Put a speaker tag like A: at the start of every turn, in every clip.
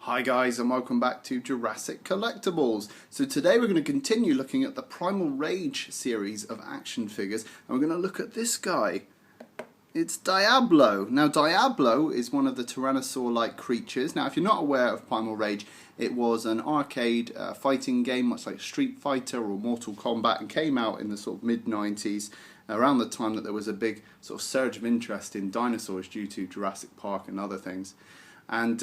A: Hi guys, and welcome back to Jurassic Collectibles. So today we're going to continue looking at the Primal Rage series of action figures, and we're going to look at this guy. It's Diablo. Now Diablo is one of the Tyrannosaur-like creatures. Now if you're not aware of Primal Rage, it was an arcade fighting game, much like Street Fighter or Mortal Kombat, and came out in the sort of mid-90s, around the time that there was a big sort of surge of interest in dinosaurs due to Jurassic Park and other things. And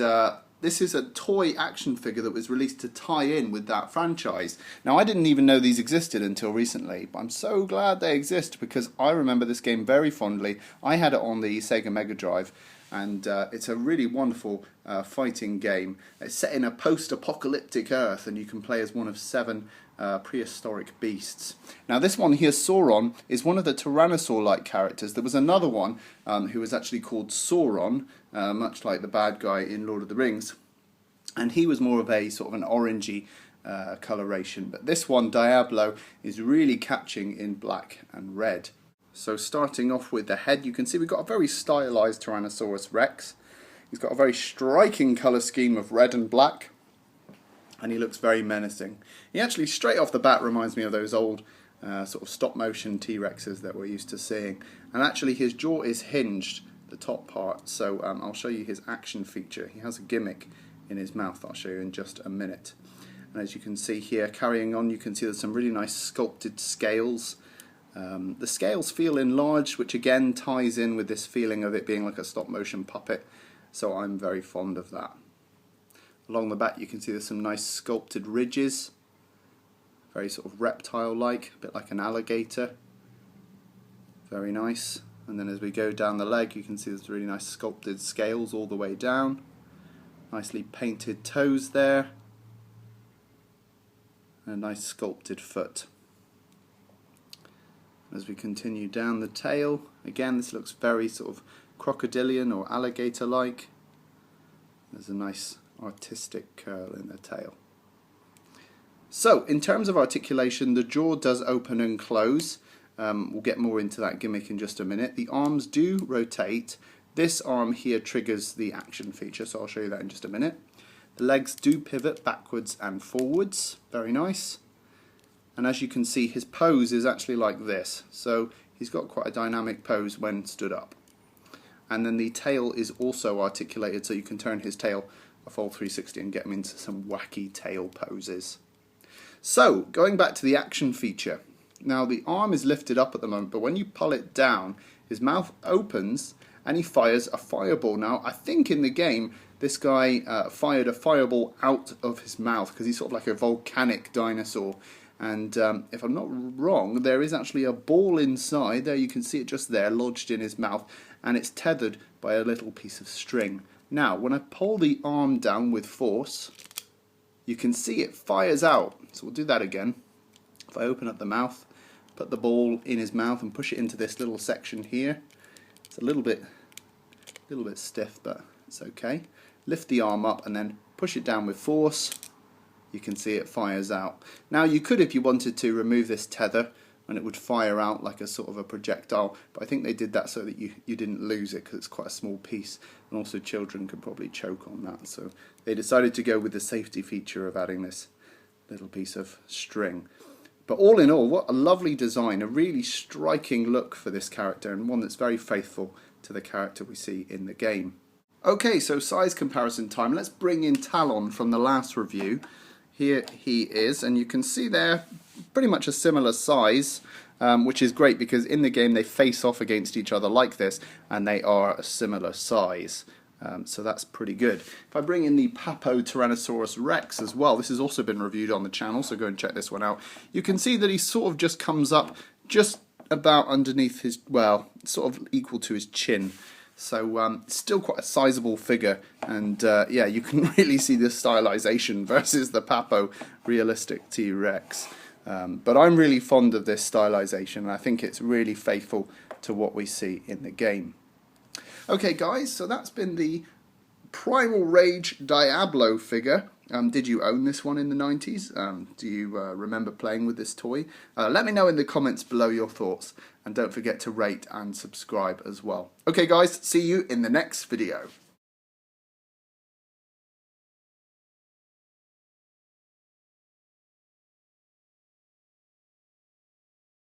A: this is a toy action figure that was released to tie in with that franchise. Now, I didn't even know these existed until recently, but I'm so glad they exist because I remember this game very fondly. I had it on the Sega Mega Drive, and it's a really wonderful fighting game. It's set in a post-apocalyptic Earth, and you can play as one of 7 prehistoric beasts. Now this one here, Sauron, is one of the Tyrannosaur-like characters. There was another one who was actually called Sauron, much like the bad guy in Lord of the Rings, and he was more of a sort of an orangey coloration, but this one, Diablo, is really catching in black and red. So starting off with the head, you can see we've got a very stylized Tyrannosaurus Rex. He's got a very striking colour scheme of red and black, and he looks very menacing. He actually, straight off the bat, reminds me of those old sort of stop-motion T-Rexes that we're used to seeing. And actually his jaw is hinged, the top part, so I'll show you his action feature. He has a gimmick in his mouth I'll show you in just a minute. And as you can see here, carrying on, you can see there's some really nice sculpted scales. The scales feel enlarged, which again ties in with this feeling of it being like a stop-motion puppet, so I'm very fond of that. Along the back you can see there's some nice sculpted ridges, very sort of reptile-like, a bit like an alligator. Very nice. And then as we go down the leg you can see there's really nice sculpted scales all the way down. Nicely painted toes there. And a nice sculpted foot. As we continue down the tail, again this looks very sort of crocodilian or alligator-like. There's a nice artistic curl in the tail. So in terms of articulation, the jaw does open and close. We'll get more into that gimmick in just a minute. The arms do rotate. This arm here triggers the action feature, so I'll show you that in just a minute. The legs do pivot backwards and forwards, very nice. And as you can see, his pose is actually like this, so he's got quite a dynamic pose when stood up. And then the tail is also articulated, so you can turn his tail a full 360 and get him into some wacky tail poses. So, going back to the action feature. Now the arm is lifted up at the moment, but when you pull it down, his mouth opens and he fires a fireball. Now I think in the game this guy fired a fireball out of his mouth because he's sort of like a volcanic dinosaur. And if I'm not wrong, there is actually a ball inside. There you can see it just there, lodged in his mouth, and it's tethered by a little piece of string. Now, when I pull the arm down with force, you can see it fires out. So we'll do that again. If I open up the mouth, put the ball in his mouth and push it into this little section here. It's a little bit stiff, but it's okay. Lift the arm up and then push it down with force. You can see it fires out. Now you could, if you wanted to, remove this tether and it would fire out like a sort of a projectile, but I think they did that so that you didn't lose it because it's quite a small piece, and also children could probably choke on that, so they decided to go with the safety feature of adding this little piece of string. But all in all, what a lovely design, a really striking look for this character, and one that's very faithful to the character we see in the game. Okay, so size comparison time. Let's bring in Talon from the last review. Here he is, and you can see there pretty much a similar size, which is great because in the game they face off against each other like this, and they are a similar size. So that's pretty good. If I bring in the Papo Tyrannosaurus Rex as well, this has also been reviewed on the channel, so go and check this one out. You can see that he sort of just comes up just about underneath his, well, sort of equal to his chin. So still quite a sizable figure, and yeah, you can really see the stylization versus the Papo realistic T-Rex. But I'm really fond of this stylization, and I think it's really faithful to what we see in the game. Okay guys, so that's been the Primal Rage Diablo figure. Did you own this one in the 90s? Do you remember playing with this toy? Let me know in the comments below your thoughts, and don't forget to rate and subscribe as well. Okay guys, see you in the next video.